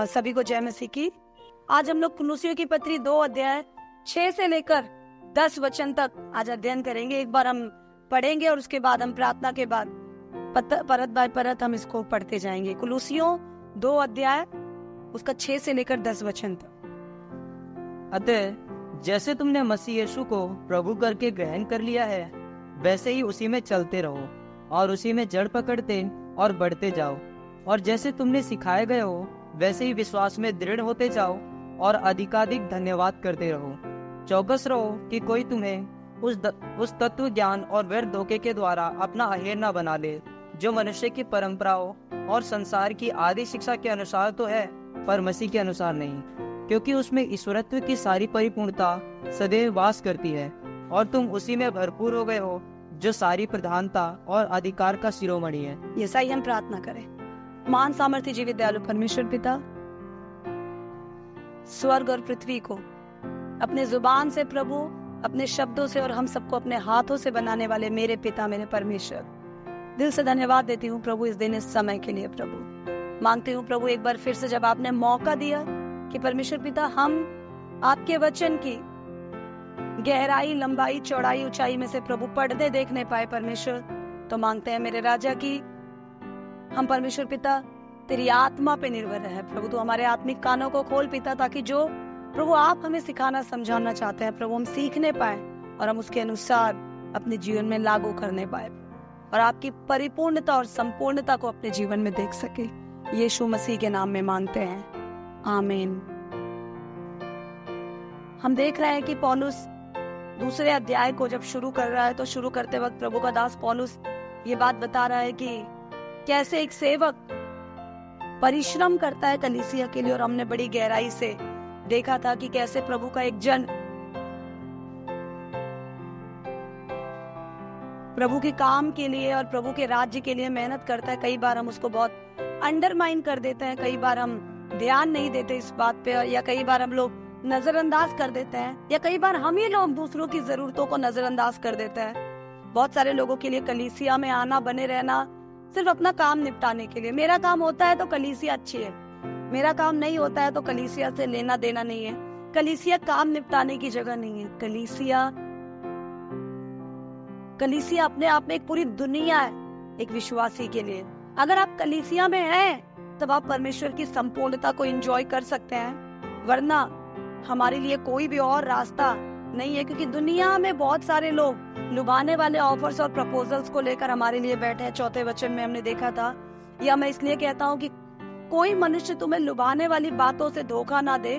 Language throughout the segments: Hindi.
सभी को जय मसीह की। आज हम लोग कुलुसियों की पत्री 2 अध्याय 6 से लेकर 10 वचन तक आज अध्ययन करेंगे। एक बार हम पढ़ेंगे और उसके बाद हम प्रार्थना के बाद परत बाय परत हम इसको पढ़ते जाएंगे। कुलुसियों 2 अध्याय उसका 6 से लेकर 10 वचन तक। अतः जैसे तुमने मसीह यीशु को प्रभु करके ग्रहण कर लिया है, वैसे ही उसी में चलते रहो और उसी में जड़ पकड़ते और बढ़ते जाओ। और जैसे तुमने सिखाए गए हो, वैसे ही विश्वास में दृढ़ होते जाओ और अधिकाधिक धन्यवाद करते रहो। चौकस रहो कि कोई तुम्हें उस तत्व ज्ञान और व्यर्थ धोखे के द्वारा अपना अहेर न बना ले, जो मनुष्य की परंपराओं और संसार की आदि शिक्षा के अनुसार तो है, पर मसीह के अनुसार नहीं, क्योंकि उसमें ईश्वरत्व की सारी परिपूर्णता सदैव वास करती है और तुम उसी में भरपूर हो गए हो, जो सारी प्रधानता और अधिकार का शिरोमणि है। ऐसा ही हम प्रार्थना करें। महान सामर्थ्य जीवित दयालु परमेश्वर पिता, स्वर्ग और पृथ्वी को अपने जुबान से प्रभु, अपने शब्दों से और हम सबको अपने हाथों से बनाने वाले मेरे पिता, मेरे परमेश्वर, दिल से धन्यवाद देती हूँ प्रभु इस दिन, इस समय के लिए। प्रभु मांगती हूँ प्रभु एक बार फिर से जब आपने मौका दिया कि परमेश्वर पिता हम आपके वचन की गहराई, लंबाई, चौड़ाई, ऊंचाई में से प्रभु पढ़ने देखने पाए परमेश्वर, तो मांगते हैं मेरे राजा की हम परमेश्वर पिता तेरी आत्मा पे निर्भर रहे। प्रभु तू हमारे आत्मिक कानों को खोल पिता, ताकि जो प्रभु आप हमें सिखाना समझाना चाहते हैं प्रभु हम सीखने पाए और हम उसके अनुसार अपने जीवन में लागू करने पाए और आपकी परिपूर्णता और संपूर्णता को अपने जीवन में देख सके। यीशु मसीह के नाम में मांगते हैं, आमीन। हम देख रहे हैं कि पौलुस दूसरे अध्याय को जब शुरू कर रहा है, तो शुरू करते वक्त प्रभु का दास पौलुस ये बात बता रहा है कि कैसे एक सेवक परिश्रम करता है कलीसिया के लिए। और हमने बड़ी गहराई से देखा था कि कैसे प्रभु का एक जन प्रभु के काम के लिए और प्रभु के राज्य के लिए मेहनत करता है। कई बार हम उसको बहुत अंडरमाइन कर देते हैं, कई बार हम ध्यान नहीं देते इस बात पे, या कई बार हम लोग नजरअंदाज कर देते हैं, या कई बार हम ही लोग दूसरों की जरूरतों को नजरअंदाज कर देते हैं। बहुत सारे लोगों के लिए कलीसिया में आना, बने रहना सिर्फ अपना काम निपटाने के लिए। मेरा काम होता है तो कलीसिया अच्छी है, मेरा काम नहीं होता है तो कलीसिया से लेना देना नहीं है। कलीसिया काम निपटाने की जगह नहीं है। कलीसिया अपने आप में एक पूरी दुनिया है एक विश्वासी के लिए। अगर आप कलीसिया में हैं तब आप परमेश्वर की संपूर्णता को एंजॉय कर सकते हैं, वरना हमारे लिए कोई भी और रास्ता नहीं है। क्योंकि दुनिया में बहुत सारे लोग लुभाने वाले ऑफर्स और प्रपोजल्स को लेकर हमारे लिए बैठे हैं। 4 वचन में हमने देखा था, या मैं इसलिए कहता हूँ कि कोई मनुष्य तुम्हें लुभाने वाली बातों से धोखा ना दे।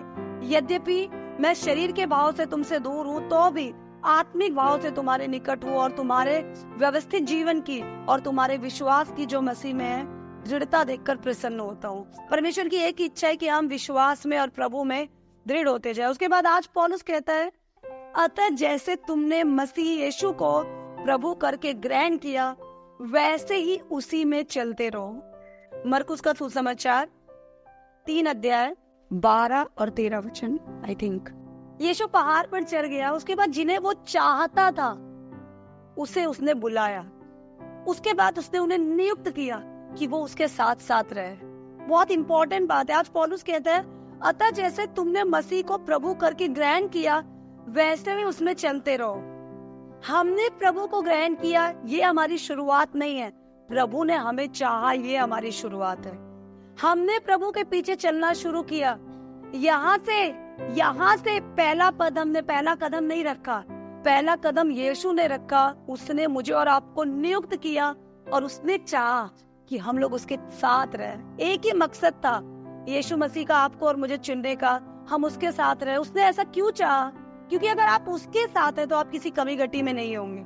यद्यपि मैं शरीर के भाव से तुमसे दूर हूँ, तो भी आत्मिक भाव से तुम्हारे निकट हूँ और तुम्हारे व्यवस्थित जीवन की और तुम्हारे विश्वास की जो मसीह में है दृढ़ता देखकर प्रसन्न होता हूँ। परमेश्वर की एक इच्छा है कि हम विश्वास में और प्रभु में दृढ़ होते जाए। उसके बाद आज पौलुस कहता है, अतः जैसे तुमने मसीह यीशु को प्रभु करके ग्रहण किया, वैसे ही उसी में चलते रहो। मरकुस का सुसमाचार 3 अध्याय 12 और 13 वचन। आई थिंक यीशु पहाड़ पर चढ़ गया। उसके बाद जिन्हें वो चाहता था उसे उसने बुलाया। उसके बाद उसने उन्हें नियुक्त किया कि वो उसके साथ साथ रहे। बहुत इंपॉर्टेंट बात है। आज पौलुस कहता है, अतः जैसे तुमने मसीह को प्रभु करके ग्रहण किया, वैसे ही उसमें चलते रहो। हमने प्रभु को ग्रहण किया, ये हमारी शुरुआत नहीं है। प्रभु ने हमें चाहा, ये हमारी शुरुआत है। हमने प्रभु के पीछे चलना शुरू किया। यहाँ से पहला कदम नहीं रखा, पहला कदम यीशु ने रखा। उसने मुझे और आपको नियुक्त किया और उसने चाहा कि हम लोग उसके साथ रहे। एक ही मकसद था यीशु मसीह का, आपको और मुझे चुनने का, हम उसके साथ रहे। उसने ऐसा क्यों चाहा? क्योंकि अगर आप उसके साथ हैं तो आप किसी कमी घटी में नहीं होंगे।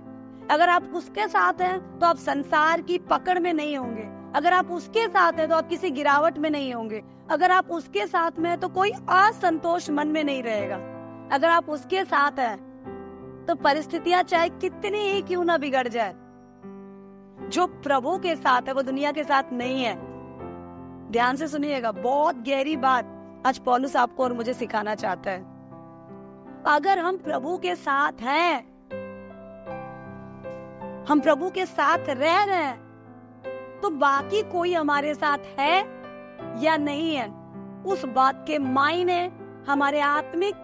अगर आप उसके साथ हैं तो आप संसार की पकड़ में नहीं होंगे। अगर आप उसके साथ हैं तो आप किसी गिरावट में नहीं होंगे। अगर आप उसके साथ में हैं तो कोई असंतोष मन में नहीं रहेगा। अगर आप उसके साथ हैं तो परिस्थितियां चाहे कितनी ही क्यों ना बिगड़ जाए, जो प्रभु के साथ है वो दुनिया के साथ नहीं है। ध्यान से सुनिएगा, बहुत गहरी बात आज पौलुस आपको और मुझे सिखाना चाहता है। अगर हम प्रभु के साथ हैं, हम प्रभु के साथ रह रहे हैं, तो बाकी कोई हमारे साथ है या नहीं है उस बात के मायने हमारे आत्मिक,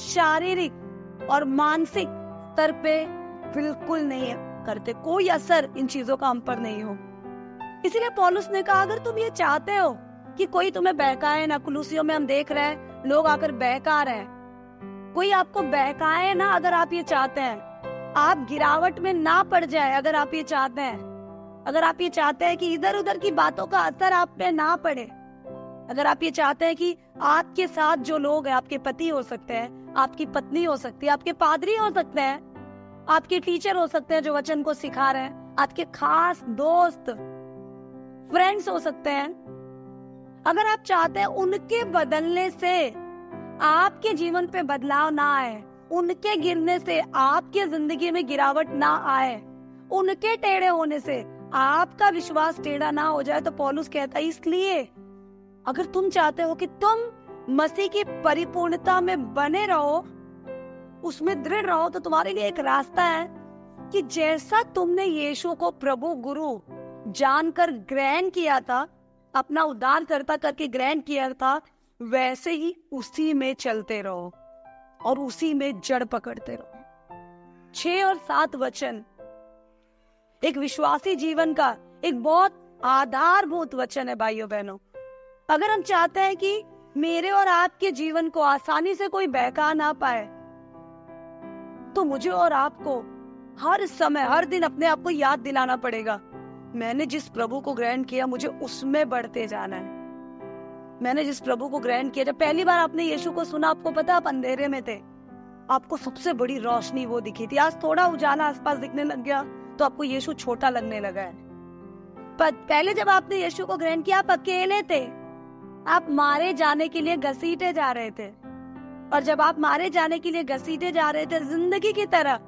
शारीरिक और मानसिक स्तर पे बिल्कुल नहीं करते। कोई असर इन चीजों का हम पर नहीं हो। इसीलिए पौलुस ने कहा, अगर तुम ये चाहते हो कि कोई तुम्हें बहकाए ना, कुलूसियों में हम देख रहे हैं लोग आकर बहका रहे हैं, कोई आपको बहकाए ना, अगर आप ये चाहते हैं, आप गिरावट में ना पड़ जाए, अगर आप ये चाहते हैं, अगर आप ये चाहते हैं कि इधर उधर की बातों का असर आप पे ना पड़े, अगर आप ये चाहते हैं कि आपके साथ जो लोग हैं, आपके पति हो सकते हैं, आपकी पत्नी हो सकती है, आपके पादरी हो सकते हैं, आपके टीचर हो सकते हैं जो वचन को सिखा रहे हैं, आपके खास दोस्त, फ्रेंड्स हो सकते हैं, अगर आप चाहते हैं उनके बदलने से आपके जीवन पे बदलाव ना आए, उनके गिरने से आपके जिंदगी में गिरावट ना आए, उनके टेढ़े होने से आपका विश्वास टेढ़ा ना हो जाए, तो पौलुस कहता है इसलिए अगर तुम चाहते हो कि तुम मसीह की परिपूर्णता में बने रहो, उसमें दृढ़ रहो, तो तुम्हारे लिए एक रास्ता है कि जैसा तुमने यीशु को प्रभु गुरु जानकर ग्रहण किया था, अपना उद्धारकर्ता करके ग्रहण किया था, वैसे ही उसी में चलते रहो और उसी में जड़ पकड़ते रहो। 6 और 7 वचन एक विश्वासी जीवन का एक बहुत आधारभूत वचन है भाइयों बहनों। अगर हम चाहते हैं कि मेरे और आपके जीवन को आसानी से कोई बहका ना पाए, तो मुझे और आपको हर समय, हर दिन अपने आप को याद दिलाना पड़ेगा, मैंने जिस प्रभु को ग्रहण किया मुझे उसमें बढ़ते जाना है। मैंने जिस प्रभु को ग्रहण किया, जब पहली बार आपने यीशु को सुना, आपको पता आप अंधेरे में थे, आपको सबसे बड़ी रोशनी वो दिखी थी। आज थोड़ा उजाला आसपास दिखने लग गया तो आपको यीशु छोटा लगने लगा है। पर पहले जब आपने यीशु को ग्रहण किया, आप अकेले थे, आप मारे जाने के लिए घसीटे जा रहे थे, और जब आप मारे जाने के लिए घसीटे जा रहे थे जिंदगी की तरह,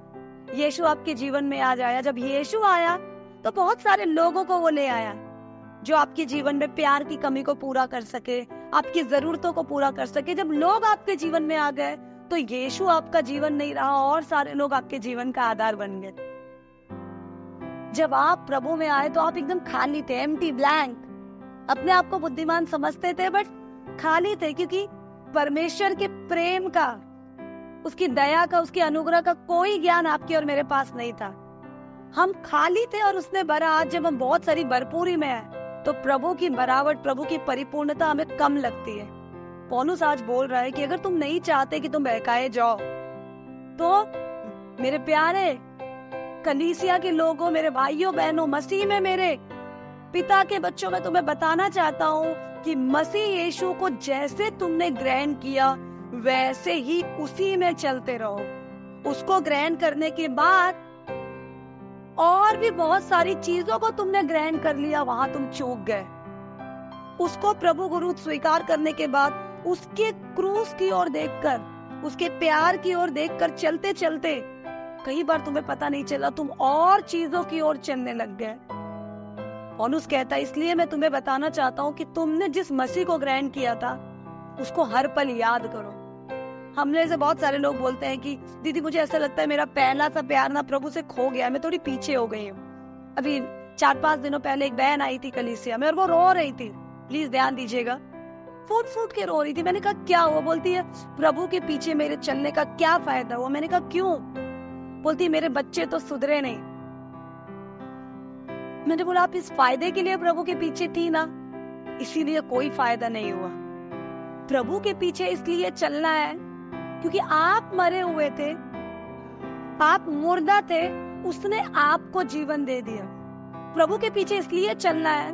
यीशु आपके जीवन में आ जाया। जब यीशु आया तो बहुत सारे लोगों को वो ले आया जो आपके जीवन में प्यार की कमी को पूरा कर सके, आपकी जरूरतों को पूरा कर सके। जब लोग आपके जीवन में आ गए तो यीशु आपका जीवन नहीं रहा और सारे लोग आपके जीवन का आधार बन गए। जब आप प्रभु में आए तो आप एकदम खाली थे, एम्प्टी, ब्लैंक। अपने आप को बुद्धिमान समझते थे बट खाली थे, क्योंकि परमेश्वर के प्रेम का, उसकी दया का, उसके अनुग्रह का कोई ज्ञान आपके और मेरे पास नहीं था। हम खाली थे और उसने भरा। आज जब हम बहुत सारी भरपूरी में हैं तो प्रभु की बराबर, प्रभु की परिपूर्णता हमें कम लगती है। पौलुस आज बोल रहा है कि अगर तुम नहीं चाहते कि तुम बहकाए जाओ, तो मेरे प्यारे कलीसिया के लोगों, मेरे भाइयों बहनों, मसीह में मेरे पिता के बच्चों, मैं तुम्हें बताना चाहता हूँ कि मसीह यीशु को जैसे तुमने ग्रहण किया वैसे ही उसी में चलते रहो। उसको ग्रहण करने के बाद और भी बहुत सारी चीजों को तुमने ग्रहण कर लिया, वहां तुम चूक गए। उसको प्रभु गुरु स्वीकार करने के बाद उसके क्रूस की ओर देखकर, उसके प्यार की ओर देखकर चलते चलते कई बार तुम्हें पता नहीं चला, तुम और चीजों की ओर चलने लग गए। पौलुस कहता है इसलिए मैं तुम्हें बताना चाहता हूँ कि तुमने जिस मसीह को ग्रहण किया था उसको हर पल याद करो। हमने से बहुत सारे लोग बोलते हैं कि दीदी मुझे ऐसा लगता है मेरा पहला सा प्यार ना प्रभु से खो गया, मैं थोड़ी पीछे हो गई हूँ। अभी 4-5 दिनों पहले एक बहन आई थी कलीसिया में और वो रो रही थी, प्लीज ध्यान दीजिएगा, फूट फूट के रो रही थी। मैंने कहा क्या हुआ? बोलती है प्रभु के पीछे मेरे चलने का क्या फायदा हुआ? मैंने कहा क्यों? बोलती मेरे बच्चे तो सुधरे नहीं। मैंने बोला आप इस फायदे के लिए प्रभु के पीछे थी ना, इसीलिए कोई फायदा नहीं हुआ। प्रभु के पीछे इसलिए चलना है क्योंकि आप मरे हुए थे, आप मुर्दा थे, उसने आपको जीवन दे दिया। प्रभु के पीछे इसलिए चलना है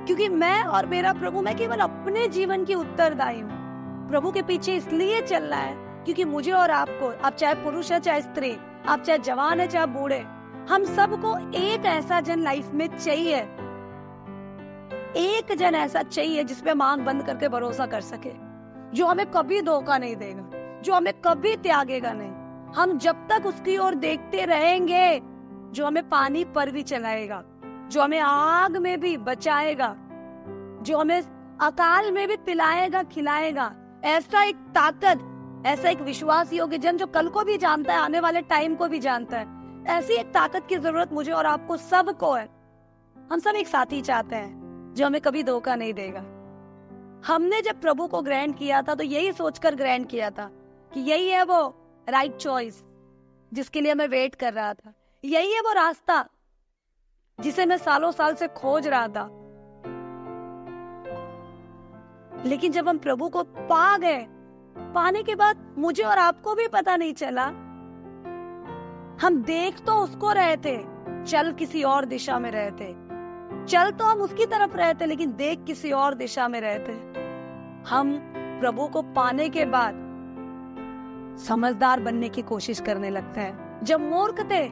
क्योंकि मैं और मेरा प्रभु, मैं केवल अपने जीवन की उत्तरदायी हूँ। प्रभु के पीछे इसलिए चलना है क्योंकि मुझे और आपको, आप चाहे पुरुष है चाहे स्त्री, आप चाहे जवान है चाहे बूढ़े, हम सबको एक ऐसा जन लाइफ में चाहिए, एक जन ऐसा चाहिए जिसपे हम आंख बंद करके भरोसा कर सके, जो हमें कभी धोखा नहीं देगा, जो हमें कभी त्यागेगा नहीं। हम जब तक उसकी ओर देखते रहेंगे, जो हमें पानी पर भी चलाएगा, जो हमें आग में भी बचाएगा, जो हमें अकाल में भी पिलाएगा खिलाएगा। ऐसा एक ताकत, ऐसा एक विश्वास योग्य जन जो कल को भी जानता है, आने वाले टाइम को भी जानता है, ऐसी एक ताकत की जरूरत मुझे और आपको सबको है। हम सब एक साथी चाहते हैं जो हमें कभी धोखा नहीं देगा, हमने जब प्रभु को ग्रहण किया था तो यही सोचकर ग्रहण किया था कि यही है वो राइट चॉइस जिसके लिए मैं वेट कर रहा था, यही है वो रास्ता जिसे मैं सालों साल से खोज रहा था। लेकिन जब हम प्रभु को पा गए, पाने के बाद मुझे और आपको भी पता नहीं चला, हम देख तो उसको रहे थे, चल किसी और दिशा में रहे थे। चल तो हम उसकी तरफ रहे थे, लेकिन देख किसी और दिशा में रहे थे। हम प्रभु को पाने के बाद समझदार बनने की कोशिश करने लगते हैं। जब मूर्ख थे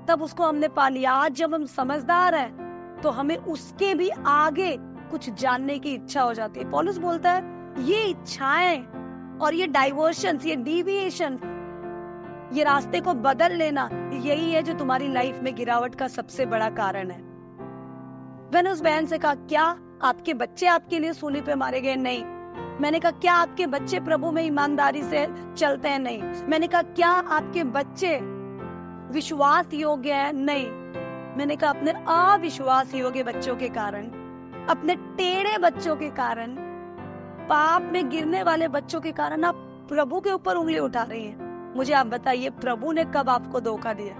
तब उसको हमने पा लिया, आज जब हम समझदार हैं तो हमें उसके भी आगे कुछ जानने की इच्छा हो जाती है। पौलुस बोलता है ये इच्छाएं और ये डाइवर्शन, ये डिविएशन, ये रास्ते को बदल लेना, यही है जो तुम्हारी लाइफ में गिरावट का सबसे बड़ा कारण है। मैंने उस बहन से कहा क्या आपके बच्चे आपके लिए सूली पे मारे गए? नहीं। मैंने कहा क्या आपके बच्चे प्रभु में ईमानदारी से चलते हैं? नहीं। मैंने कहा क्या आपके बच्चे विश्वास योग्य हैं? नहीं। मैंने कहा अपने अविश्वास योग्य बच्चों के कारण, अपने टेढ़े बच्चों के कारण, पाप में गिरने वाले बच्चों के कारण आप प्रभु के ऊपर उंगली उठा रही हैं। मुझे आप बताइए प्रभु ने कब आपको धोखा दिया?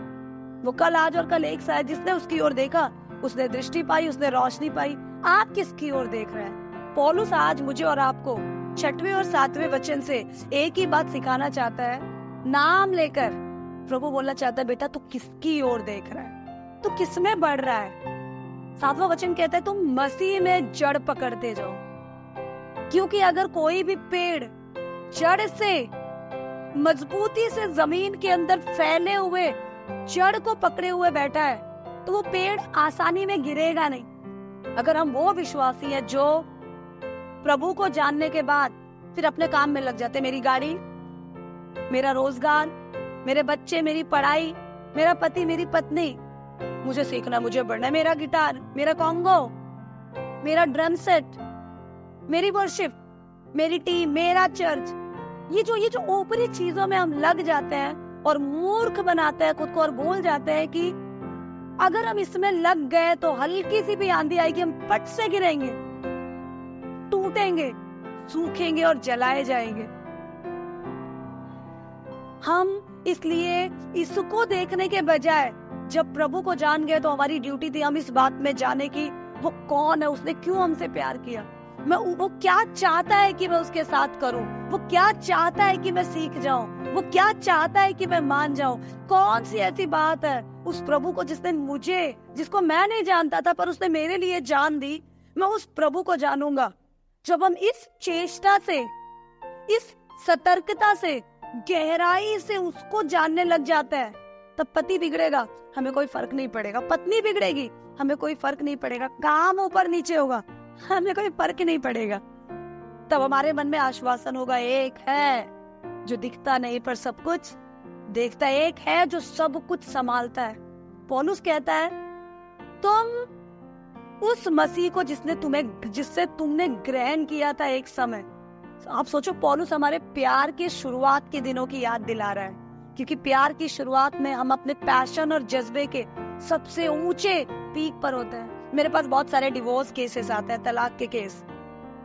वो कल, आज और कल एक सा है। जिसने उसकी ओर देखा उसने दृष्टि पाई, उसने रोशनी पाई। आप किसकी ओर देख रहे हैं? पौलुस आज मुझे और आपको 6वें और 7वें वचन से एक ही बात सिखाना चाहता है। नाम लेकर प्रभु बोलना चाहता है बेटा तू किसकी ओर देख रहा है, तू किस में बढ़ रहा है। 7वां वचन कहता है तुम मसीह में जड़ पकड़ते जाओ, क्योंकि अगर कोई भी पेड़ जड़ से मजबूती से जमीन के अंदर फैले हुए जड़ को पकड़े हुए बैठा है तो वो पेड़ आसानी में गिरेगा नहीं। अगर हम वो विश्वासी हैं जो प्रभु को जानने के बाद फिर अपने काम में लग जाते, मेरी गाड़ी, मेरा रोजगार, मेरे बच्चे, मेरी पढ़ाई, मेरा पति, मेरी पत्नी, मुझे सीखना, मुझे बढ़ना, मेरा गिटार, मेरा कॉन्गो, मेरा ड्रम सेट, मेरी वर्शिप, मेरी टीम, मेरा चर्च, ये जो ऊपरी चीजों में हम लग जाते हैं और मूर्ख बनाते हैं खुद को और भूल जाते हैं कि अगर हम इसमें लग गए तो हल्की सी भी आंधी आएगी हम पट से गिरेंगे, टूटेंगे, सूखेंगे और जलाए जाएंगे। हम इसलिए इसको देखने के बजाय जब प्रभु को जान गए तो हमारी ड्यूटी थी हम इस बात में जाने की वो कौन है, उसने क्यों हमसे प्यार किया, वो क्या चाहता है कि मैं उसके साथ करूं, वो क्या चाहता है कि मैं सीख जाऊं, वो क्या चाहता है कि मैं मान जाऊं। कौन सी ऐसी बात है उस प्रभु को जिसने मुझे, जिसको मैं नहीं जानता था पर उसने मेरे लिए जान दी, मैं उस प्रभु को जानूंगा। जब हम इस चेष्टा से, इस सतर्कता से, गहराई से उसको जानने लग जाते हैं तब पति बिगड़ेगा हमें कोई फर्क नहीं पड़ेगा, पत्नी बिगड़ेगी हमें कोई फर्क नहीं पड़ेगा, काम ऊपर नीचे होगा हमें कोई फर्क नहीं पड़ेगा। तब हमारे मन में आश्वासन होगा एक है जो दिखता नहीं पर सब कुछ देखता है, एक है जो सब कुछ संभालता है। पौलुस कहता है तुम उस मसीह को जिससे तुमने ग्रहण किया था एक समय। आप सोचो पौलुस हमारे प्यार के शुरुआत के दिनों की याद दिला रहा है, क्योंकि प्यार की शुरुआत में हम अपने पैशन और जज्बे के सबसे ऊंचे पीक पर होते हैं। मेरे पास बहुत सारे डिवोर्स केसेस आते हैं, तलाक के केस।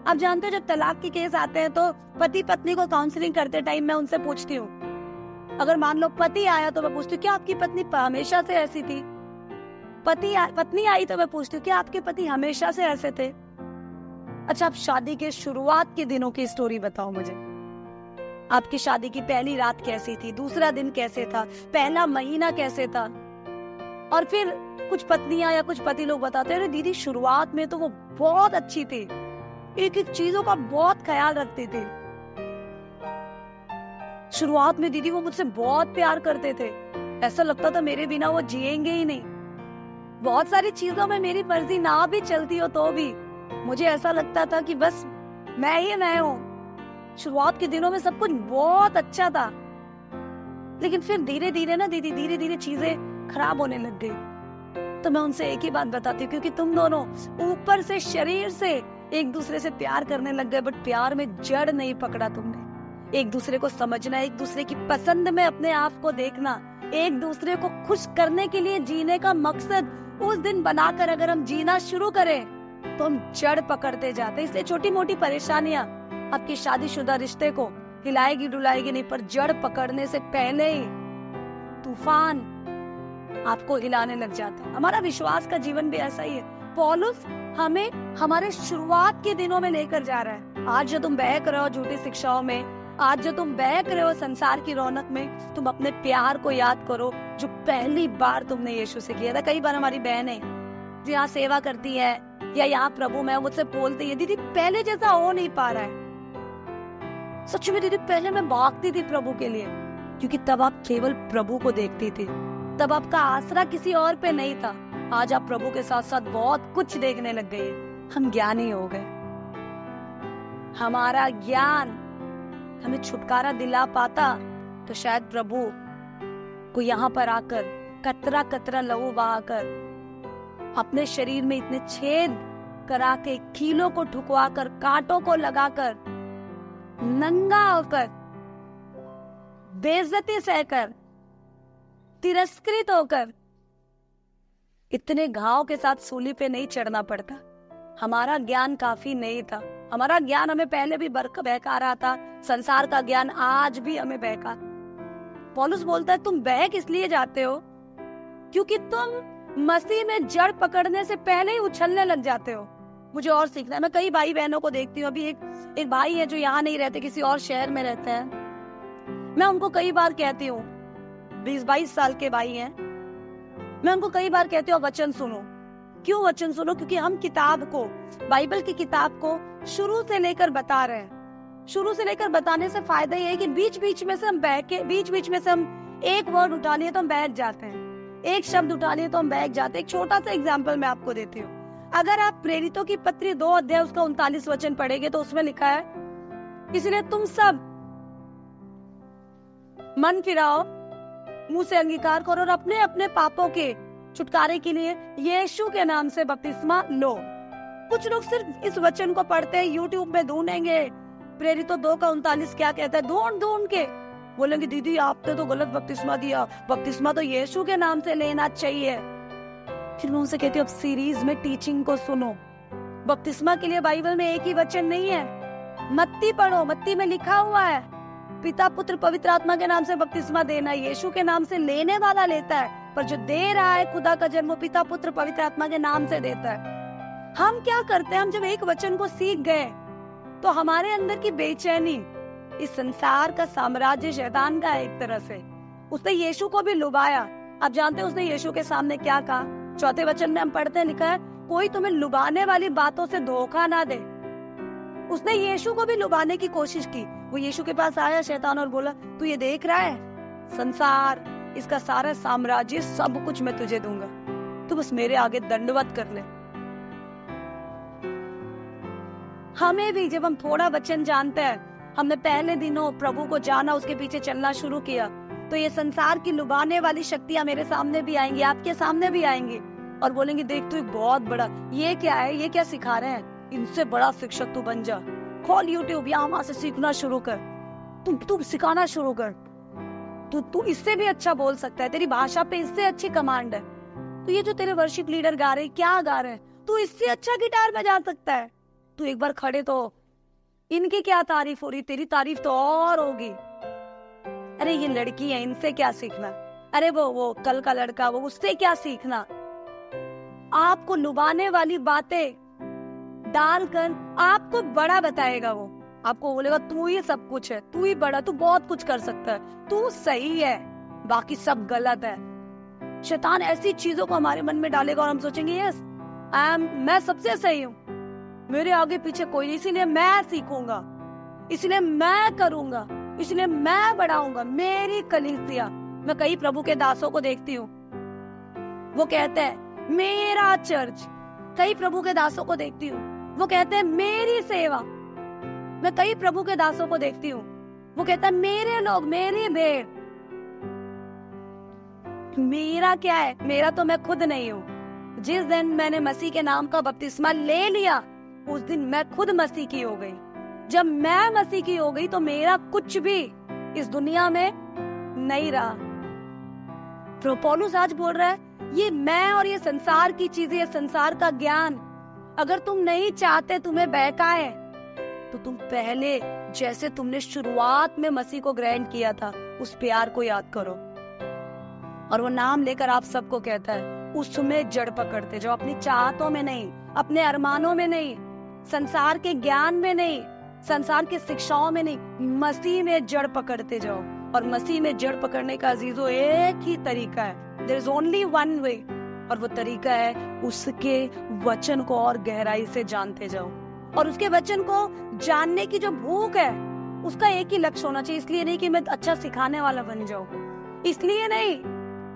आप जानते हो जब तलाक के केस आते हैं तो पति पत्नी को काउंसलिंग करते टाइम मैं उनसे पूछती हूँ, अगर मान लो पति आया तो मैं पूछती हूँ क्या आपकी पत्नी हमेशा से ऐसी थी? पत्नी आई तो मैं पूछती हूँ क्या आपके पति हमेशा से ऐसे थे? अच्छा आप शादी के शुरुआत के दिनों की स्टोरी बताओ मुझे। आपकी शादी की पहली रात कैसी थी, दूसरा दिन कैसे था, पहला महीना कैसे था? और फिर कुछ पत्नियां या कुछ पति लोग बताते हैं दीदी शुरुआत में तो वो बहुत अच्छी थी, एक एक चीजों का बहुत ख्याल रखती थी, शुरुआत में दीदी वो मुझसे बहुत प्यार करते थे, ऐसा लगता था मेरे बिना वो जिएंगे ही नहीं, बहुत सारी चीजों में मेरी मर्जी ना भी चलती हो तो भी मुझे ऐसा लगता था कि बस मैं ही मैं हूँ। शुरुआत के दिनों में सब कुछ बहुत अच्छा था, लेकिन फिर धीरे धीरे ना दीदी धीरे धीरे चीजें खराब होने लग गई। तो मैं उनसे एक ही बात बताती हूँ, क्योंकि तुम दोनों ऊपर से शरीर से एक दूसरे से प्यार करने लग गए, बट प्यार में जड़ नहीं पकड़ा तुमने। एक दूसरे को समझना, एक दूसरे की पसंद में अपने आप को देखना, एक दूसरे को खुश करने के लिए जीने का मकसद उस दिन बनाकर अगर हम जीना शुरू करें तो हम जड़ पकड़ते जाते हैं। इसलिए छोटी मोटी परेशानियां आपकी शादीशुदा रिश्ते को हिलाएगी डुलाएगी नहीं, पर जड़ पकड़ने से पहले ही तूफान आपको हिलाने लग जाता है। हमारा विश्वास का जीवन भी ऐसा ही है। पौलुस हमें हमारे शुरुआत के दिनों में लेकर जा रहा है। आज जो तुम बहक रहे हो झूठी शिक्षाओं में, आज जो तुम बहक रहे हो संसार की रौनक में, तुम अपने प्यार को याद करो जो पहली बार तुमने यीशु से किया था। कई बार हमारी बहनें जो यहाँ सेवा करती है या यहाँ प्रभु में मुझसे बोलती है, दीदी पहले जैसा हो नहीं पा रहा है। सच में दीदी पहले मैं भागती थी प्रभु के लिए, क्योंकि तब आप केवल प्रभु को देखती थी, तब आपका आसरा किसी और पे नहीं था। आज आप प्रभु के साथ साथ बहुत कुछ देखने लग गए। हम ज्ञानी हो गए। हमारा ज्ञान हमें छुटकारा दिला पाता तो शायद प्रभु को यहाँ पर आकर कतरा कतरा लहू बहाकर अपने शरीर में इतने छेद करा के, कीलों को ठुकवाकर, कांटों को लगाकर, नंगा होकर, बेइज्जती सहकर, तिरस्कृत होकर, इतने घाव के साथ सूली पे नहीं चढ़ना पड़ता। हमारा ज्ञान काफी नहीं था। हमारा ज्ञान हमें पहले भी बहका रहा था। संसार का ज्ञान आज भी हमें बहका। पौलुस बोलता है तुम बहक इसलिए जाते हो क्योंकि तुम मसीह में जड़ पकड़ने से पहले ही उछलने लग जाते हो। मुझे और सीखना है। मैं कई भाई बहनों को देखती हूँ। अभी एक भाई है जो यहाँ नहीं रहते, किसी और शहर में रहते हैं। मैं उनको कई बार कहती हूँ, 20-22 साल के भाई हैं, मैं उनको कई बार कहती हूँ वचन सुनो। क्यों वचन सुनो? क्योंकि हम किताब को, बाइबल की किताब को शुरू से लेकर बता रहे हैं। शुरू से लेकर बताने से फायदा ये है कि बीच बीच में से हम एक वर्ड उठा लिए तो हम बैठ जाते हैं, एक शब्द उठा लिए तो हम बैठ जाते हैं। एक छोटा सा एग्जाम्पल मैं आपको देती हूँ। अगर आप प्रेरितों की पत्री 2 अध्याय उसका 39 वचन पढ़ेंगे तो उसमें लिखा है, इसलिए तुम सब मन फिराओ, मुंह से अंगीकार करो और अपने अपने पापों के छुटकारे के लिए यीशु के नाम से बपतिस्मा लो। कुछ लोग सिर्फ इस वचन को पढ़ते हैं, यूट्यूब में ढूंढेंगे प्रेरितों 2:39 क्या कहता है, ढूंढ के बोलेंगे दीदी आपने तो गलत बपतिस्मा दिया, बपतिस्मा तो यीशु के नाम से लेना चाहिए। फिर मैं उनसे कहती हूँ अब सीरीज में टीचिंग को सुनो। बपतिस्मा के लिए बाइबल में एक ही वचन नहीं है। मत्ती पढ़ो, मत्ती में लिखा हुआ है पिता पुत्र पवित्र आत्मा के नाम से बपतिस्मा देना। यीशु के नाम से लेने वाला लेता है, पर जो दे रहा है खुदा का जन्म पिता पुत्र पवित्र आत्मा के नाम से देता है। हम क्या करते हैं, हम जब एक वचन को सीख गए तो हमारे अंदर की बेचैनी, इस संसार का साम्राज्य शैतान का एक तरह से, उसने यीशु को भी लुभाया। आप जानते हैं उसने यीशु के सामने क्या कहा? 4 वचन में हम पढ़ते हैं, लिखा है कोई तुम्हें लुभाने वाली बातों से धोखा ना दे। उसने यीशु को भी लुभाने की कोशिश की। वो यीशु के पास आया शैतान और बोला तू ये देख रहा है संसार, इसका सारा साम्राज्य, सब कुछ मैं तुझे दूंगा, तू बस मेरे आगे दंडवत कर ले। हमें भी जब हम थोड़ा वचन जानते हैं, हमने पहले दिनों प्रभु को जाना, उसके पीछे चलना शुरू किया, तो ये संसार की लुभाने वाली शक्तियां मेरे सामने भी आएंगी, आपके सामने भी आएंगी और बोलेंगे देख तू एक बहुत बड़ा, ये क्या है, ये क्या सिखा रहे हैं, इनसे बड़ा शिक्षक तू बन जा, खोल यूट्यूब, यहाँ वहां से सीखना शुरू कर, तू सिखाना शुरू कर, तू इससे भी अच्छा बोल सकता है, तेरी भाषा पे इससे अच्छी कमांड है, तो ये जो तेरे वर्शिप लीडर गा रहे क्या गा रहे हैं, तू इससे अच्छा गिटार बजा सकता है, तू एक बार खड़े तो इनकी क्या तारीफ हो रही, तेरी तारीफ तो और होगी। अरे ये लड़की है, इनसे क्या सीखना, अरे वो कल का लड़का, वो उससे क्या सीखना। आपको लुभाने वाली बातें डालकर आपको बड़ा बताएगा, वो आपको बोलेगा तू ही सब कुछ है, तू ही बड़ा, तू बहुत कुछ कर सकता है, तू सही है, बाकी सब गलत है। शैतान ऐसी चीजों को हमारे मन में डालेगा और हम सोचेंगे यस मैं सबसे सही हूँ, मेरे आगे पीछे कोई नहीं, इसलिए मैं सीखूंगा, इसलिए मैं करूंगा, इसलिए मैं बढ़ाऊंगा मेरी कलीसिया। मैं कई प्रभु के दासों को देखती हूँ, वो कहते हैं मेरा चर्च। कई प्रभु के दासों को देखती हूँ, वो कहते हैं मेरी सेवा। मैं कई प्रभु के दासों को देखती हूँ, वो कहता है मेरे लोग, मेरी भेड़। मेरा क्या है? मेरा तो मैं खुद नहीं हूँ। जिस दिन मैंने मसीह के नाम का बपतिस्मा ले लिया, उस दिन मैं खुद मसीह की हो गई। जब मैं मसीह की हो गई तो मेरा कुछ भी इस दुनिया में नहीं रहा। तो पौलुस आज बोल रहा है ये मैं और ये संसार की चीजें, ये संसार का ज्ञान, अगर तुम नहीं चाहते तुम्हें बहकाए, तो तुम पहले जैसे तुमने शुरुआत में मसीह को ग्रहण किया था उस प्यार को याद करो। और वो नाम लेकर आप सबको कहता है उसमें जड़ पकड़ते जाओ, अपनी चाहतों में नहीं, अपने अरमानों में नहीं, संसार के ज्ञान में नहीं, संसार की शिक्षाओं में नहीं, मसीह में जड़ पकड़ते जाओ। और मसीह में जड़ पकड़ने का अजीजों एक ही तरीका है, there is only one way, और वो तरीका है उसके वचन को और गहराई से जानते जाओ। और उसके वचन को जानने की जो भूख है उसका एक ही लक्ष्य होना चाहिए। इसलिए नहीं कि मैं अच्छा सिखाने वाला बन जाऊं, इसलिए नहीं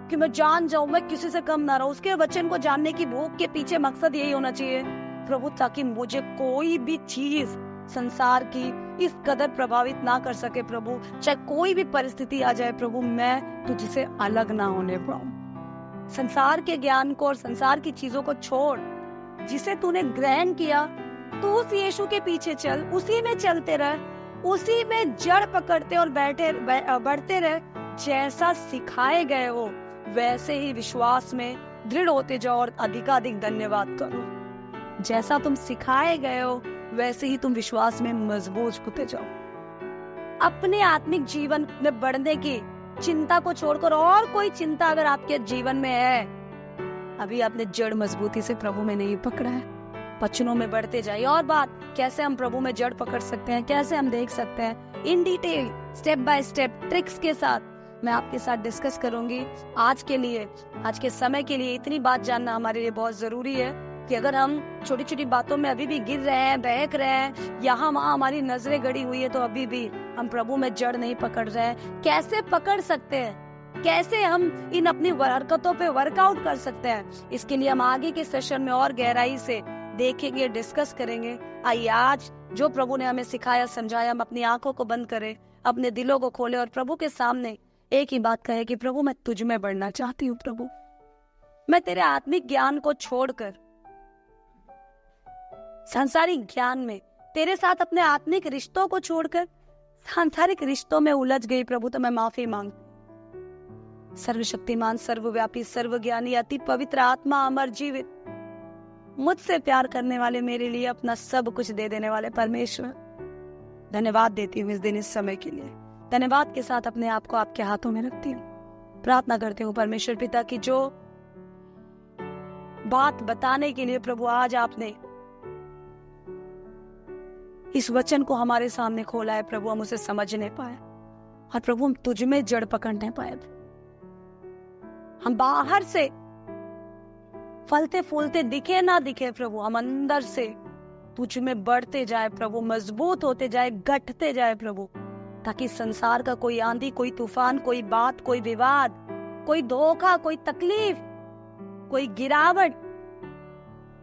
कि मैं जान जाऊं, मैं किसी से कम ना रहूं। उसके वचन को जानने की भूख के पीछे मकसद यही होना चाहिए, प्रभु, ताकि मुझे कोई भी चीज संसार की इस कदर प्रभावित ना कर सके प्रभु, चाहे कोई भी परिस्थिति आ जाए प्रभु, मैं तुझसे अलग ना होने पाऊं। संसार के ज्ञान को और संसार की चीजों को छोड़, जिसे तूने ग्रहण किया तू उस यीशु के पीछे चल, उसी में चलते रह, उसी में जड़ पकड़ते और बढ़ते रह। जैसा सिखाए गए हो वैसे ही विश्वास में दृढ़ होते जाओ और अधिकाधिक धन्यवाद करो। जैसा तुम सिखाए गए हो वैसे ही तुम विश्वास में मजबूत होते जाओ। अपने आत्मिक जीवन में बढ़ने की चिंता को छोड़कर और कोई चिंता अगर आपके जीवन में है, अभी आपने जड़ मजबूती से प्रभु में नहीं पकड़ा है। वचनों में बढ़ते जाइए। और बात, कैसे हम प्रभु में जड़ पकड़ सकते हैं, कैसे हम देख सकते हैं, in detail step by step tricks के साथ मैं आपके साथ डिस्कस करूंगी। आज के लिए, आज के समय के लिए इतनी बात जानना हमारे लिए बहुत जरूरी है कि अगर हम छोटी छोटी बातों में अभी भी गिर रहे हैं, बहक रहे हैं, यहाँ वहाँ हमारी नजरें गड़ी हुई है, तो अभी भी हम प्रभु में जड़ नहीं पकड़ रहे हैं। कैसे पकड़ सकते हैं, कैसे हम इन अपनी हरकतों पे वर्कआउट कर सकते हैं, इसके लिए हम आगे के सेशन में और गहराई से देखेंगे, डिस्कस करेंगे। आइए आज जो प्रभु ने हमें सिखाया, समझाया, हम अपनी आंखों को बंद करें, अपने दिलों को खोले और प्रभु के सामने एक ही बात कहे कि प्रभु मैं तुझ में बढ़ना चाहती हूँ। प्रभु, मैं तेरे आत्मिक ज्ञान को छोड़कर सांसारिक ज्ञान में, तेरे साथ अपने आत्मिक रिश्तों को छोड़कर सांसारिक रिश्तों में उलझ गई प्रभु, तो मैं माफी मांगती। सर्वशक्तिमान, सर्वव्यापी, सर्वज्ञानी, अति पवित्र आत्मा, अमर जीवित, मुझसे प्यार करने वाले, मेरे लिए अपना सब कुछ दे देने वाले परमेश्वर, धन्यवाद देती हूँ इस दिन, इस समय के लिए। धन्यवाद के साथ अपने आप को आपके हाथों में रखती हूँ। प्रार्थना करती हूँ परमेश्वर पिता की जो बात बताने के लिए प्रभु आज आपने इस वचन को हमारे सामने खोला है प्रभु, हम उसे समझ नहीं पाए और प्रभु हम तुझ में जड़ पकड़ नहीं पाए। हम बाहर से फलते फूलते दिखे ना दिखे प्रभु, हम अंदर से तुझ में बढ़ते जाए प्रभु, मजबूत होते जाए, गठते जाए प्रभु, ताकि संसार का कोई आंधी, कोई तूफान, कोई बात, कोई विवाद, कोई धोखा, कोई तकलीफ, कोई गिरावट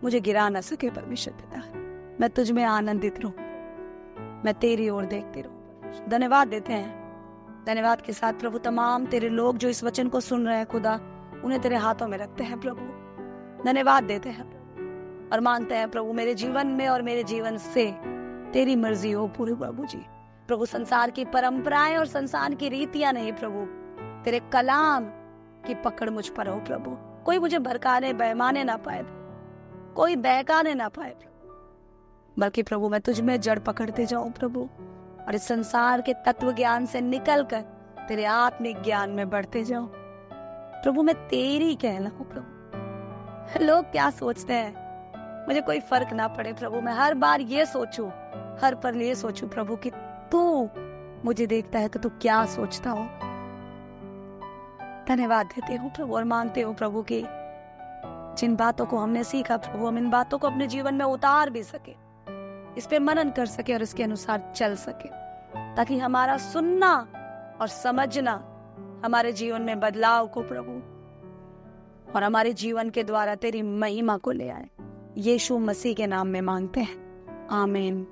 मुझे गिरा ना सके परमेश्वर पिता। मैं तुझ में आनंदित रहूं, मैं तेरी ओर देखती रहूं। धन्यवाद देते हैं। धन्यवाद के साथ प्रभु तमाम तेरे लोग जो इस वचन को सुन रहे हैं खुदा, उन्हें तेरे हाथों में रखते हैं प्रभु। धन्यवाद देते हैं और मानते हैं प्रभु मेरे जीवन में और मेरे जीवन से तेरी मर्जी हो पूरी प्रभु जी। प्रभु संसार की परंपराएं और संसार की रीतियां नहीं प्रभु, तेरे कलाम की पकड़ मुझ पर हो प्रभु। कोई मुझे भड़काने बहमाने ना पाए, कोई बहकाने ना पाए, बल्कि प्रभु मैं तुझ में जड़ पकड़ते जाऊं प्रभु, और इस संसार के तत्व ज्ञान से निकलकर तेरे आत्मिक ज्ञान में बढ़ते जाऊं प्रभु। मैं तेरी कहलाऊं प्रभु। लोग क्या सोचते हैं मुझे कोई फर्क ना पड़े प्रभु। मैं हर बार ये सोचूं, हर पल ये सोचूं प्रभु कि तू मुझे देखता है तो तू क्या सोचता हो। धन्यवाद देते हूँ प्रभु और मांगते हो प्रभु कि जिन बातों को हमने सीखा प्रभु, हम इन बातों को अपने जीवन में उतार भी सके, इस पे मनन कर सके और इसके अनुसार चल सके, ताकि हमारा सुनना और समझना हमारे जीवन में बदलाव को प्रभु और हमारे जीवन के द्वारा तेरी महिमा को ले आए। यीशु मसीह के नाम में मांगते हैं, आमीन।